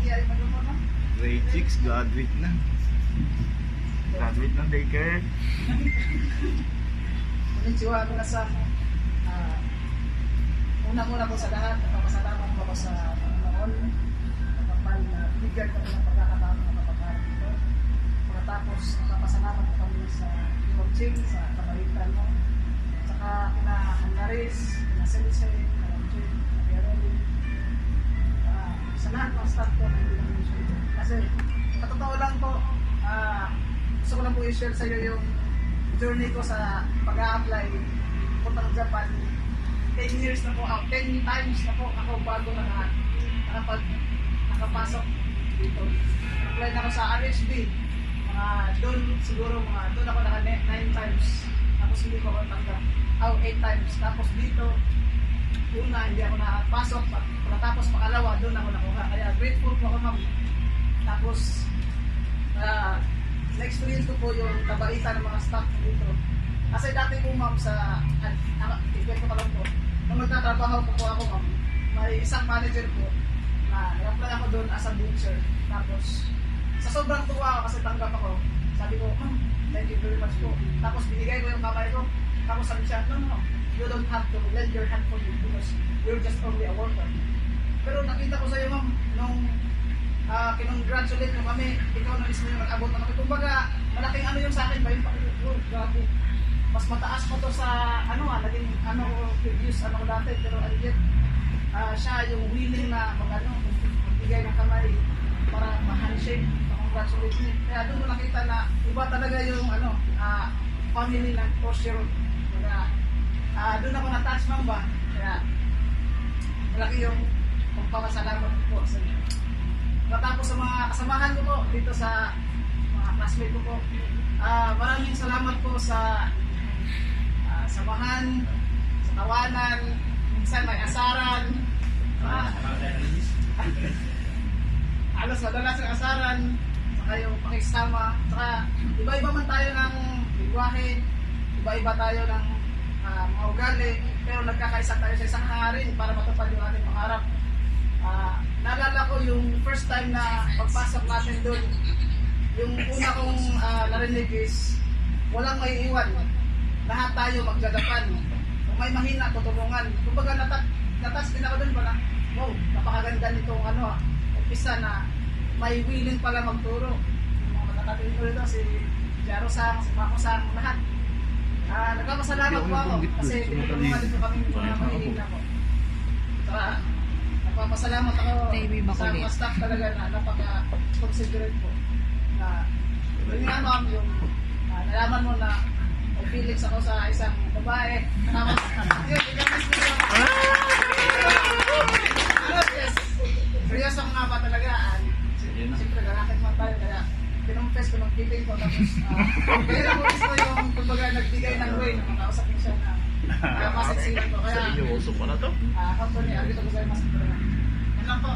Grade 6, graduate na. Graduate ng daycare. Konnichiwa, minasan. Una-una po sa lahat, napapasalamat po ako sa Panginoon. Kapag bigyan kami ng pagkakataon na mapapagod dito. Pagkatapos, napapasalamat po kami sa Ching, sa kabalitan mo. Saka kina Angaris, kina Sensei, kina Ching, kina Pieroli. Sa lahat ng staff ko na hindi namin issue. Kasi, sa totoo lang po, gusto ko lang po i-share sa iyo yung journey ko sa pag-a-apply puntang Japan. 10 years na po, 10 times na po ako bago nakapasok dito. Apply na ako sa RSB. Doon siguro doon ako naka 9 times. Tapos hindi ko ako tanggap. 8 times. Tapos dito, una hindi ako nakapasok. Pagkatapos pangalawa, doon ako nakuha. Kaya grateful po ako, ma'am. Tapos, na-experience ko po yung kabaitan ng mga staff dito. Kasi dati po, ma'am, ikwento ko lang po, nung nagtatrabaho po ako, ma'am, may isang manager po na nag-apply ako doon as a butcher. Tapos, sa sobrang tuwa ako kasi tanggap ako, sabi ko, ma'am, thank you very much po. Tapos binigay ko yung kamay ko. Tapos sabi siya, no, you don't have to lend your hand for you because you're just only a worker. Pero nakita ko sa iyo, ma'am, nung kinongratulate mo kami, ikaw na mismo yung nag-abot na kami. Kumbaga, malaking ano yung sa akin ba yung grabe. Mas mataas mo to sa, naging, previous, ko dati, pero yet, siya yung willing na magbigay ng kamay para ma-handshake, ma-congratulate niya. Kaya doon mo nakita na iba talaga yung, family ng Crossroad. Kaya, doon ako na-touch, ma'am ba? Kaya, malaki yung pagpapasalamat po sa inyo. Matapos sa mga kasamahan ko po dito sa mga classmate ko po, maraming salamat po sa samahan, sa tawanan, minsan may asaran, halos madalas ang asaran, saka yung pakisama, saka iba-iba man tayo ng lingwahe, iba-iba tayo ng mga ugali, pero nagkakaisa tayo sa isang hangarin para matupad yung ating pangarap. Naalala ko yung first time na pagpasok natin doon, yung una kong narinig is walang may iwan, lahat tayo magdadapan, kung may mahina tutulungan. Kumbaga natas din ako doon pala, wow, napakaganda nitong umpisa na may willing pala magturo. Yung mga matatating ko dito, si Jaro-sang, si Mako-sang, lahat. Nagpapasalamat po ako kasi tinutulungan dito kami mga mahihina po. Nagpapasalamat ako sa mga staff talaga na napaka-considerate po. Yun nga, ma'am, yung nalaman mo na may feelings ako sa isang babae. Yun, ikamis mo yung yes, seryoso nga ba talaga? Siyempre, galakit man tayo, kaya pinumpes ko ng feeling ko. Tapos, kaya lang mo mismo yung kumbaga nagbigay ng way na makausapin siya na masiksilan ko. Kaya, Seryoso pa na to? company, arito ko sa'yo mas yan lang po.